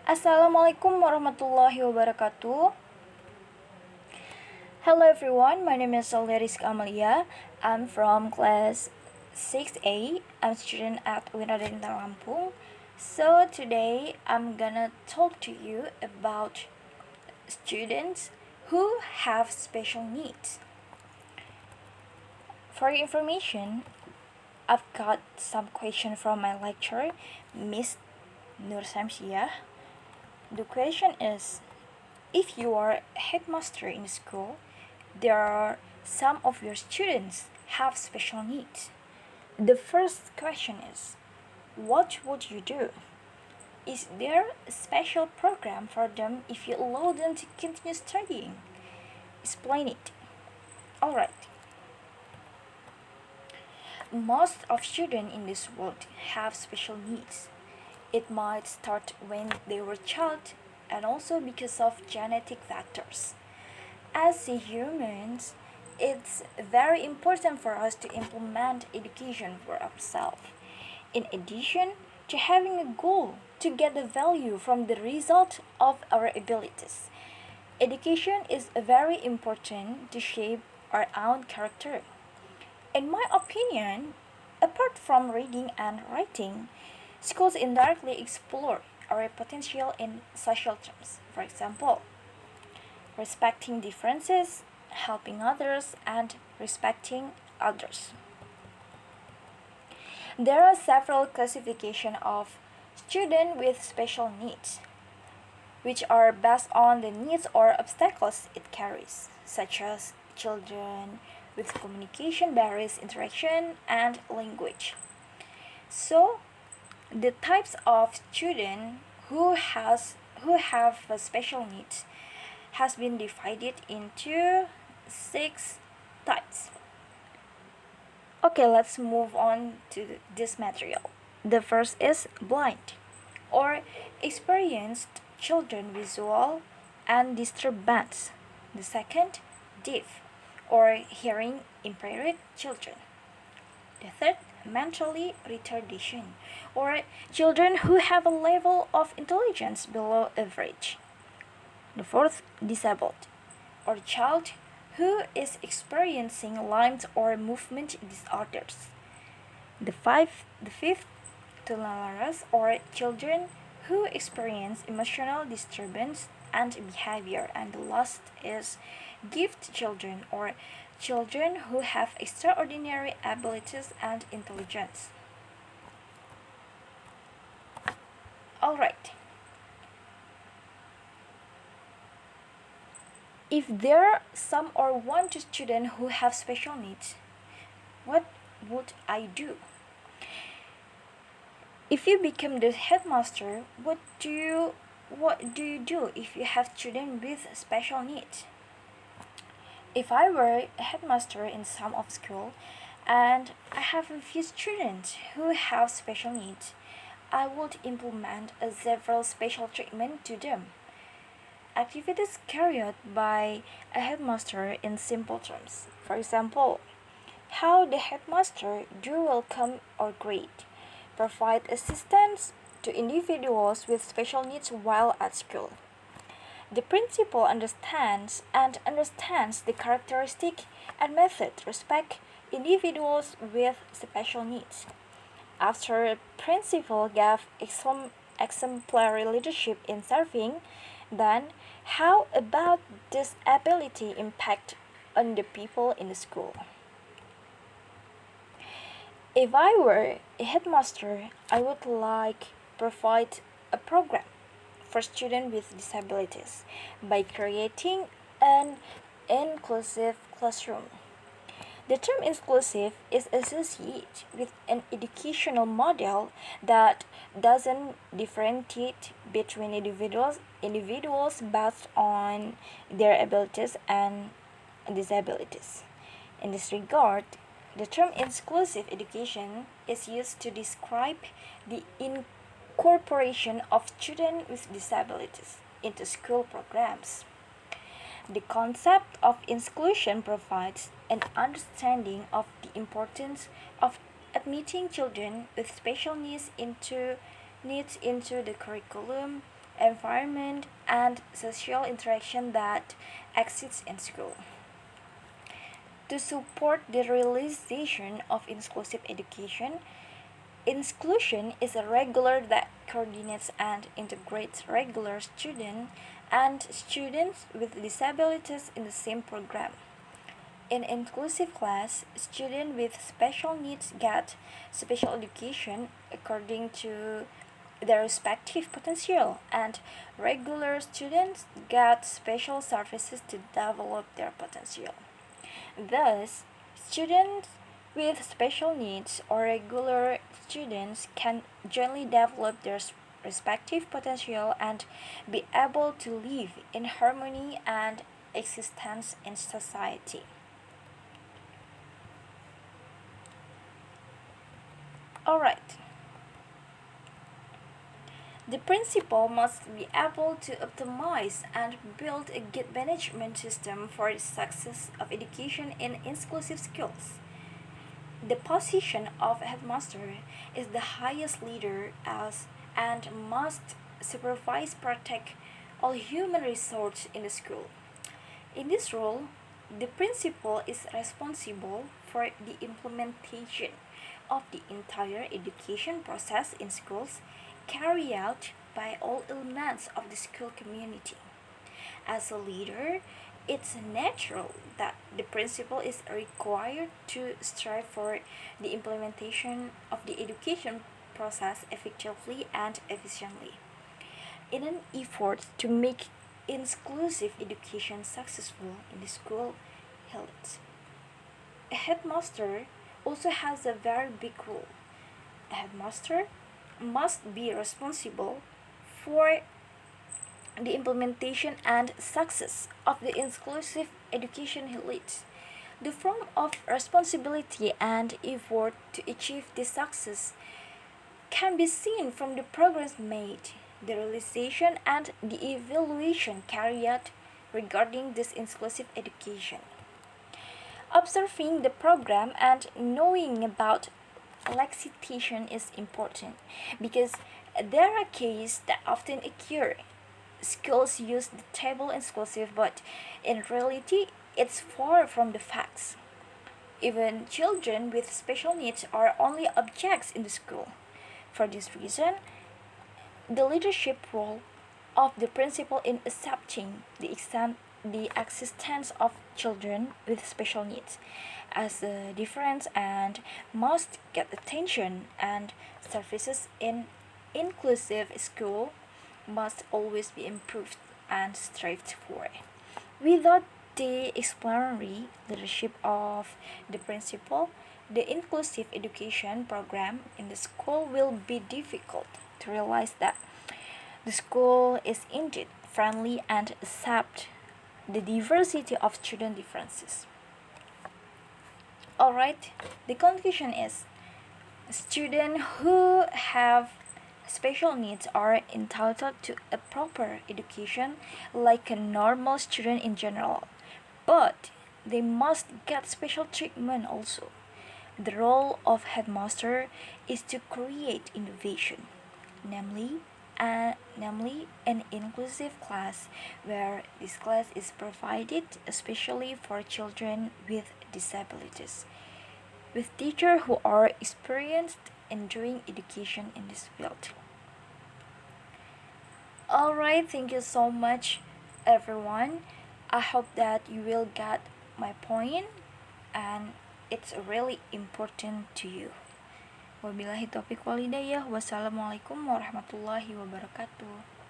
Assalamualaikum warahmatullahi wabarakatuh. Hello everyone, my name is Soliris Amalia. I'm from class 6A. I'm a student at Winadenta Lampung. So today I'm gonna talk to you about students who have special needs. For your information, I've got some question from my lecturer, Miss Nur Samsiah. The question is, if you are a headmaster in school, there are some of your students have special needs. The first question is, what would you do? Is there a special program for them if you allow them to continue studying? Explain it. Alright. Most of students in this world have special needs. It might start when they were a child and also because of genetic factors. As humans, it's very important for us to implement education for ourselves. In addition to having a goal to get the value from the result of our abilities, education is very important to shape our own character. In my opinion, apart from reading and writing, schools indirectly explore our potential in social terms. For example, respecting differences, helping others, and respecting others. There are several classifications of students with special needs, which are based on the needs or obstacles it carries, such as children with communication barriers, interaction, and language. So, the types of student who have special needs has been divided into 6 types. Okay, let's move on to this material. The first is blind or experienced children visual and disturbance. The second, deaf or hearing impaired children. The third, mentally retardation or children who have a level of intelligence below average. The fourth, disabled, or child who is experiencing limbs or movement disorders. The fifth, tolerance, or children who experience emotional disturbance and behavior. And the last is gift children, or children who have extraordinary abilities and intelligence. Alright. If there are some or one student who have special needs, what would I do? If you become the headmaster, what do you do if you have children with special needs? If I were a headmaster in some of school and I have a few students who have special needs, I would implement a several special treatment to them. Activities carried out by a headmaster in simple terms. For example, how the headmaster do welcome or greet, provide assistance to individuals with special needs while at school. The principal understands the characteristic and method respect individuals with special needs. After a principal gave exemplary leadership in serving, then how about this ability impact on the people in the school? If I were a headmaster, I would like provide a program for students with disabilities by creating an inclusive classroom. The term inclusive is associated with an educational model that doesn't differentiate between individuals based on their abilities and disabilities. In this regard, the term inclusive education is used to describe the incorporation of students with disabilities into school programs. The concept of inclusion provides an understanding of the importance of admitting children with special needs into the curriculum environment, and social interaction that exists in school. To support the realization of inclusive education, inclusion is a regular that coordinates and integrates regular students and students with disabilities in the same program. In inclusive class, students with special needs get special education according to their respective potential, and regular students get special services to develop their potential. Thus, students with special needs or regular students can jointly develop their respective potential and be able to live in harmony and existence in society. Alright, the principal must be able to optimize and build a good management system for the success of education in inclusive schools. The position of headmaster is the highest leader as and must supervise protect all human resources in the school. In this role, the principal is responsible for the implementation of the entire education process in schools carried out by all elements of the school community. As a leader, it's natural that the principal is required to strive for the implementation of the education process effectively and efficiently. In an effort to make inclusive education successful in the school, health. A headmaster also has a very big role. A headmaster must be responsible for the implementation and success of the inclusive education he leads. The form of responsibility and effort to achieve this success can be seen from the progress made, the realization and the evaluation carried out regarding this inclusive education. Observing the program and knowing about lexitation is important because there are cases that often occur. Schools use the table inclusive, but in reality, it's far from the facts. Even children with special needs are only objects in the school. For this reason, the leadership role of the principal in accepting the existence of children with special needs as a difference and must get attention and services in inclusive school must always be improved and strived for. Without the exemplary leadership of the principal, the inclusive education program in the school will be difficult to realize that the school is indeed friendly and accept the diversity of student differences. Alright, the conclusion is students who have special needs are entitled to a proper education like a normal student in general, but they must get special treatment also. The role of headmaster is to create innovation, namely namely an inclusive class where this class is provided especially for children with disabilities, with teachers who are experienced in doing education in this field. Alright, thank you so much everyone. I hope that you will get my point and it's really important to you. Wabillahi taufiq walhidayah. Wassalamualaikum warahmatullahi wabarakatuh.